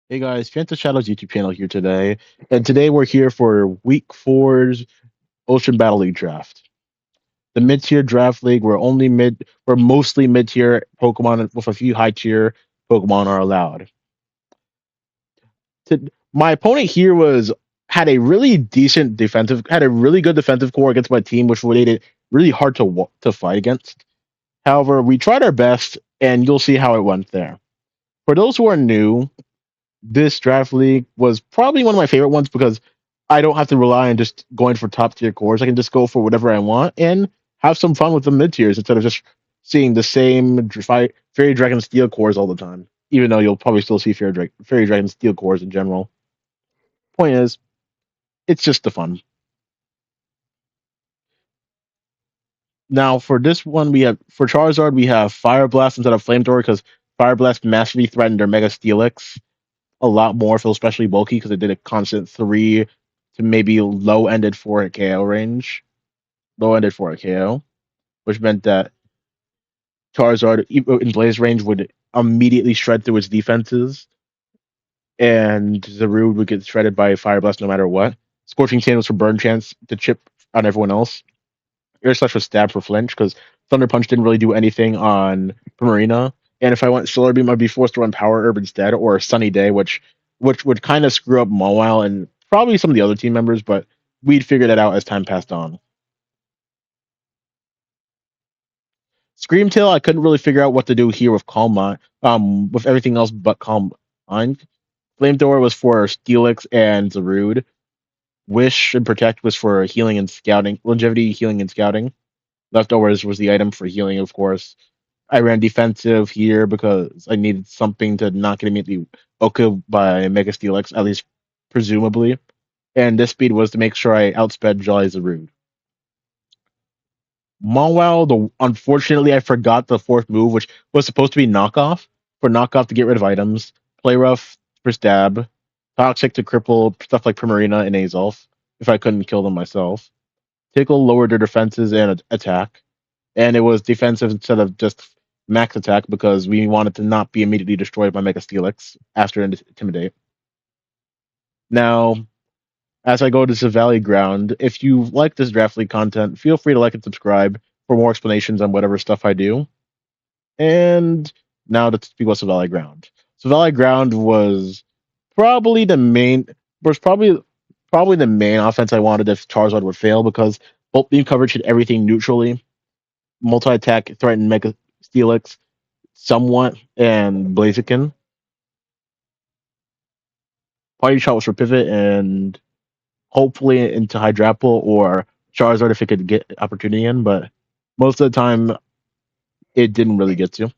Hey guys, FantasShadow's YouTube channel here today, and today we're here for Week 4's Ocean Battle League draft. The mid-tier draft league, we're mostly mid-tier Pokemon with a few high-tier Pokemon are allowed. My opponent here had a really had a really good defensive core against my team, which made it really hard to fight against. However, we tried our best, and you'll see how it went there. For those who are new, this draft league was probably one of my favorite ones because I don't have to rely on just going for top tier cores. I can just go for whatever I want and have some fun with the mid tiers instead of just seeing the same Fairy Dragon Steel cores all the time. Even though you'll probably still see Fairy Dragon Steel cores in general. Point is, it's just the fun. Now for this one, for Charizard we have Fire Blast instead of Flamethrower because Fire Blast massively threatened their Mega Steelix a lot more, feel especially bulky because it did a constant 3 to maybe low-ended 4 at KO range. Low-ended 4 at KO, which meant that Charizard in Blaze range would immediately shred through its defenses, and Zarude would get shredded by Fire Blast no matter what. Scorching Chain was for burn chance to chip on everyone else. Air Slash was stab for flinch because Thunder Punch didn't really do anything on Primarina. And if I went Solar Beam, I'd be forced to run Power Herb instead, or Sunny Day, which would kind of screw up Mawile and probably some of the other team members, but we'd figure that out as time passed on. Scream Tail, I couldn't really figure out what to do here with Calm Mind, with everything else but Calm Mind. Flamethrower was for Steelix and Zarude. Wish and Protect was for healing and scouting, longevity, healing, and scouting. Leftovers was the item for healing, of course. I ran defensive here because I needed something to not get immediately OK'd by Mega Steelix, at least presumably. And this speed was to make sure I outsped Jolly Zarude. Mawile, unfortunately, I forgot the fourth move, which was supposed to be knockoff, for knockoff to get rid of items. Play rough for stab. Toxic to cripple stuff like Primarina and Azolf, if I couldn't kill them myself. Tickle lowered their defenses and attack. And it was defensive instead of just max attack because we wanted to not be immediately destroyed by Mega Steelix after Intimidate. Now, as I go to the Valley Ground, if you like this Draft League content, feel free to like and subscribe for more explanations on whatever stuff I do. And now to speak about Valley Ground. So Valley Ground probably the main was probably the main offense I wanted if Charizard would fail because Bolt Beam coverage hit everything neutrally. Multi-attack threatened Mega Steelix somewhat, and Blaziken. Party Shot was for Pivot, and hopefully into Hydrapple or Charizard if it could get opportunity in, but most of the time it didn't really get to.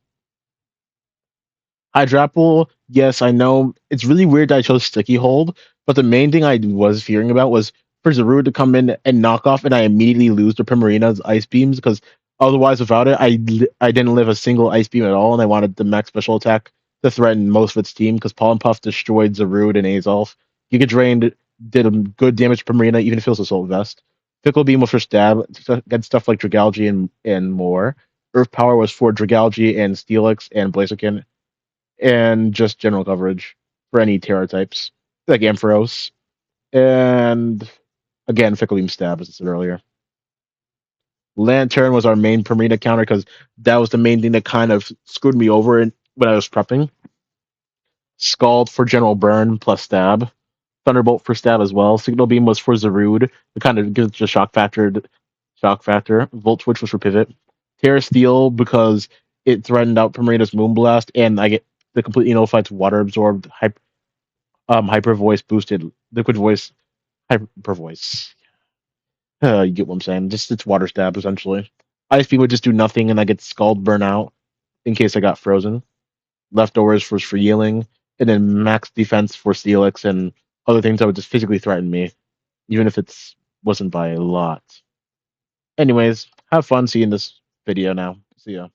Hydrapple, yes, I know it's really weird that I chose Sticky Hold, but the main thing I was fearing about was for Zarude to come in and knock off, and I immediately lose to Primarina's Ice Beams because otherwise, without it, I didn't live a single Ice Beam at all, and I wanted the max special attack to threaten most of its team because Pollen Puff destroyed Zarude and Azolf. Giga Drain did a good damage to Primarina, even if it was Assault Vest. Fickle Beam was for stab against stuff like Dragalge and more. Earth Power was for Dragalge and Steelix and Blaziken and just general coverage for any Terra types, like Ampharos. And again, Fickle Beam Stab, as I said earlier. Lantern was our main Primarina counter because that was the main thing that kind of screwed me over when I was prepping. Scald for General Burn plus Stab. Thunderbolt for Stab as well. Signal Beam was for Zarude to kind of give the shock factor. Volt Switch was for Pivot. Terra Steel because it threatened out Primarina's Moonblast, and I get the completely nullified Water Absorbed Hyper Voice boosted Liquid Voice Hyper Voice. You get what I'm saying? Just it's Water Stab essentially. Ice Beam would just do nothing, and I get Scald Burn out in case I got frozen. Leftovers for healing, and then max defense for Steelix and other things that would just physically threaten me, even if it's wasn't by a lot. Anyways, have fun seeing this video now. See ya.